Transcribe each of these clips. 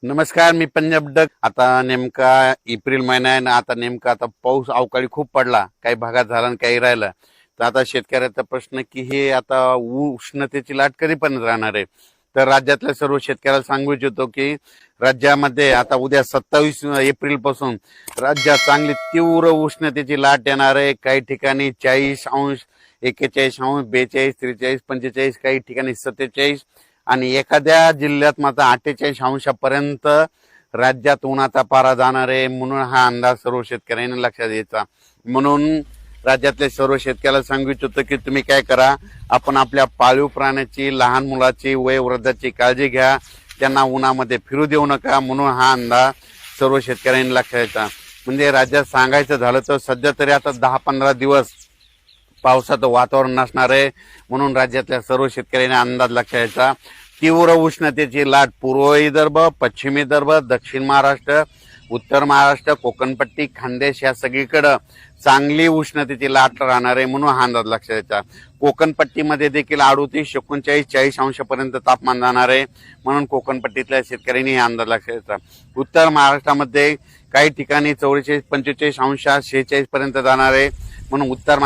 नमस्कार, मी पंजाब डक. आता नेमका एप्रिल महिना आहे ना. आता पाऊस अवकाळी खूप पडला, काही भागात झाला आणि काही राहिला. तर आता शेतकऱ्याचा प्रश्न की हे आता उष्णतेची लाट कधीपर्यंत राहणार आहे. तर राज्यातल्या सर्व शेतकऱ्याला सांगू इच्छितो की राज्यामध्ये आता उद्या 27 एप्रिल पासून राज्यात चांगली तीव्र उष्णतेची लाट येणार आहे. काही ठिकाणी 40°, 41°, 42, 43, 45, काही ठिकाणी 47 आणि एखाद्या जिल्ह्यात मात्र 48°पर्यंत राज्यात उन्हाचा पारा जाणार आहे. म्हणून हा अंदाज सर्व शेतकऱ्यांनी लक्षात घ्यायचा. म्हणून राज्यातल्या सर्व शेतकऱ्याला सांगू इच्छितो की तुम्ही काय करा, आपण आपल्या पाळीव प्राण्याची, लहान मुलाची, वयोवृद्धाची काळजी घ्या. त्यांना उन्हामध्ये फिरू देऊ नका. म्हणून हा अंदाज सर्व शेतकऱ्यांनी लक्षात घ्यायचा. म्हणजे राज्यात सांगायचं झालं तर सध्या तरी आता 10-15 दिवस पावसाचं वातावरण नसणार आहे. म्हणून राज्यातल्या सर्व शेतकऱ्यांनी अंदाज लक्षात घ्यायचा. तीव्र उष्णतेची लाट पूर्व विदर्भ, पश्चिम विदर्भ, दक्षिण महाराष्ट्र, उत्तर महाराष्ट्र, कोकणपट्टी, खानदेश या सगळीकडं चांगली उष्णतेची लाट राहणार आहे. म्हणून हा अंदाज लक्षात घ्यायचा. कोकणपट्टीमध्ये देखील 38, 39, 40°पर्यंत तापमान जाणार आहे. म्हणून कोकणपट्टीतल्या शेतकऱ्यांनी हा अंदाज लक्षात घ्यायचा. उत्तर महाराष्ट्रामध्ये काही ठिकाणी 44, 45°, 46पर्यंत जाणार आहे. म्हणून उत्तर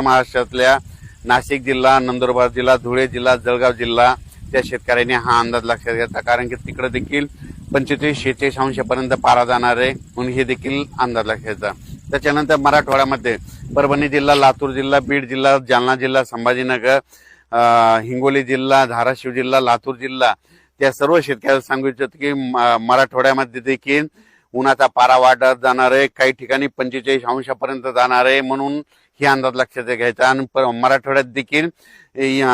महाराष्ट्रातल्या नाशिक जिल्हा, नंदुरबार जिल्हा, धुळे जिल्हा, जळगाव जिल्हा त्या शेतकऱ्यांनी हा अंदाज लक्षात घ्यायचा. कारण की तिकडे देखील 25, 46°पर्यंत पारा जाणार आहे. म्हणून हे देखील अंदाज लक्षात घ्यायचा. त्याच्यानंतर मराठवाड्यामध्ये परभणी जिल्हा, लातूर जिल्हा, बीड जिल्हा, जालना जिल्हा, संभाजीनगर, हिंगोली जिल्हा, धाराशिव जिल्हा, लातूर जिल्हा त्या सर्व शेतकऱ्यांना सांगू इच्छितो की मराठवाड्यामध्ये देखील उन्हाचा पारा वाढत जाणार आहे. काही ठिकाणी 45°पर्यंत जाणार आहे. म्हणून हे अंदाज लक्षात घ्यायचा. आणि मराठवाड्यात देखील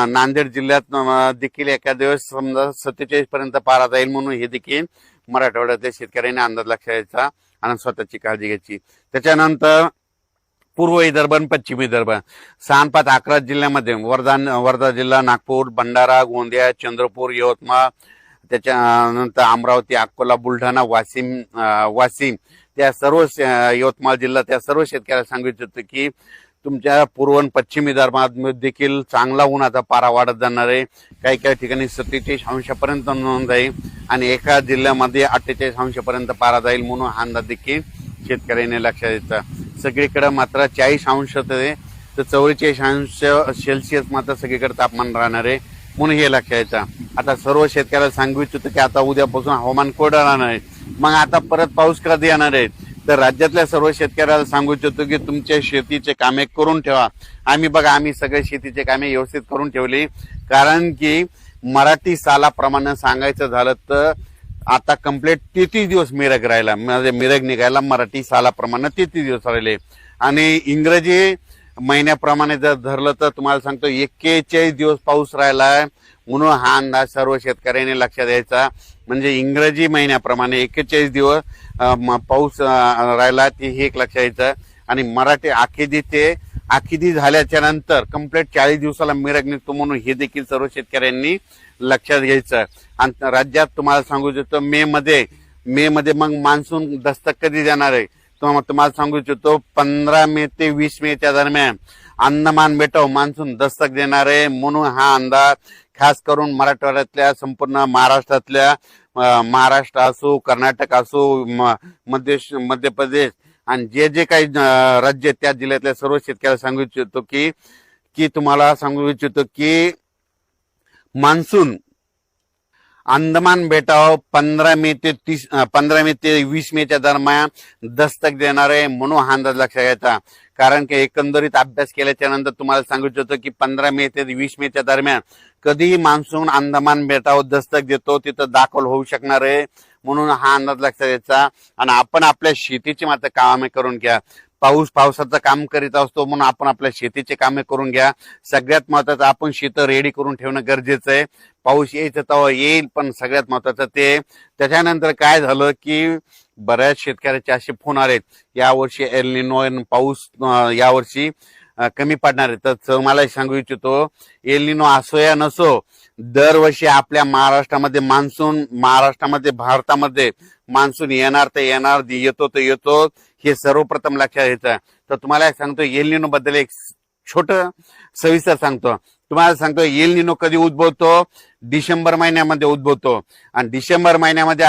नांदेड जिल्ह्यात देखील एका दिवस समजा 47पर्यंत पारा जाईल. म्हणून हे देखील मराठवाड्यातल्या शेतकऱ्यांनी अंदाज लक्षात घ्यायचा आणि स्वतःची काळजी घ्यायची. त्याच्यानंतर पूर्व विदर्भ आणि पश्चिम विदर्भ 6-5-11 जिल्ह्यामध्ये वर्धा जिल्हा, नागपूर, भंडारा, गोंदिया, चंद्रपूर, यवतमाळ, त्याच्यानंतर अमरावती, अकोला, बुलढाणा, वाशिम त्या सर्व यवतमाळ जिल्हा त्या सर्व शेतकऱ्याला सांगू इच्छितो की तुमच्या पूर्व आणि पश्चिम विदर्भात देखील चांगला उन्हाचा पारा वाढत जाणार आहे. काही काही ठिकाणी 47°पर्यंत नोंद जाईल आणि एका जिल्ह्यामध्ये 48°पर्यंत पारा जाईल. म्हणून हा अंदाज देखील शेतकऱ्यांनी लक्षात द्यायचा. सगळीकडे मात्र 40° ते 44°C मात्र सगळीकडे तापमान राहणार आहे. म्हणून हे लक्षात घ्यायचं. आता सर्व शेतकऱ्याला सांगू इच्छितो की आता उद्यापासून हवामान कोरडं राहणार आहे. मग आता परत पाऊस कधी येणार आहे. तर राज्यातल्या सर्व शेतकऱ्याला सांगू इच्छितो की तुमच्या शेतीचे कामे करून ठेवा. आम्ही सगळे शेतीचे कामे व्यवस्थित करून ठेवली. कारण की मराठी सालाप्रमाणे सांगायचं झालं तर आता कंप्लीट 33 दिवस मिरग राहिला. म्हणजे मिरग निघायला मराठी सालाप्रमाणे 33 दिवस राहिले. आणि इंग्रजी महिन्याप्रमाणे जर धरलं तर तुम्हाला सांगतो 41 दिवस पाऊस राहिलाय. म्हणून हा अंदाज सर्व शेतकऱ्यांनी लक्षात द्यायचा. म्हणजे इंग्रजी महिन्याप्रमाणे 41 दिवस पाऊस राहिला ते हे एक लक्षात द्यायचं. आणि मराठी आखिदी झाल्याच्या नंतर कंप्लीट 40 दिवसाला मिरग निघतो. म्हणून हे देखील सर्व शेतकऱ्यांनी लक्षात घ्यायचं. आणि राज्यात तुम्हाला सांगू इच्छितो मे मध्ये मग मान्सून दस्तक कधी देणार आहे तुम्हाला सांगू इच्छितो 15 मे ते 20 मेच्या दरम्यान अंदमान बेटावर मान्सून दस्तक देणार आहे. म्हणून हा अंदाज खास करून मराठवाड्यातल्या संपूर्ण महाराष्ट्र असो, कर्नाटक असो, मध्य प्रदेश आणि जे काही राज्य त्या जिल्ह्यातल्या सर्व शेतकऱ्याला सांगू इच्छितो की तुम्हाला सांगू इच्छितो की मान्सून अंदमान बेटावर 15 मे ते 20 मेच्या दरम्यान दस्तक देणार आहे. म्हणून हा अंदाज लक्षात घ्यायचा. कारण की एकंदरीत अभ्यास केल्याच्या नंतर तुम्हाला सांगू इच्छितो की 15 मे ते 20 मेच्या दरम्यान कधीही मान्सून अंदमान बेटावर दस्तक देतो तिथं दाखल होऊ शकणार आहे. म्हणून हा अंदाज लक्षात घ्यायचा. आणि आपण आपल्या शेतीची मात्र कामे करून घ्या. पावसाचं काम करीत असतो म्हणून आपण आपल्या शेतीचे कामे करून घ्या. सगळ्यात महत्वाचं आपण शेत रेडी करून ठेवणं गरजेचं आहे. पाऊस यायचं तेव्हा येईल, पण सगळ्यात महत्वाचं ते. त्याच्यानंतर काय झालं की बऱ्याच शेतकऱ्याचे असे फोन आलेत यावर्षी एल निनो पाऊस यावर्षी कमी पडणार आहे. तर मला सांगू इच्छितो एल निनो असो या नसो, दरवर्षी आपल्या भारतामध्ये मान्सून येणार तर येणार, येतो तर येतो. हे सर्वप्रथम लक्षात घ्यायचं. तर तुम्हाला सांगतो एल निनो बद्दल एक छोट सविस्तर सांगतो. तुम्हाला सांगतो एल निनो कधी उद्भवतो, डिसेंबर महिन्यामध्ये उद्भवतो आणि डिसेंबर महिन्यामध्ये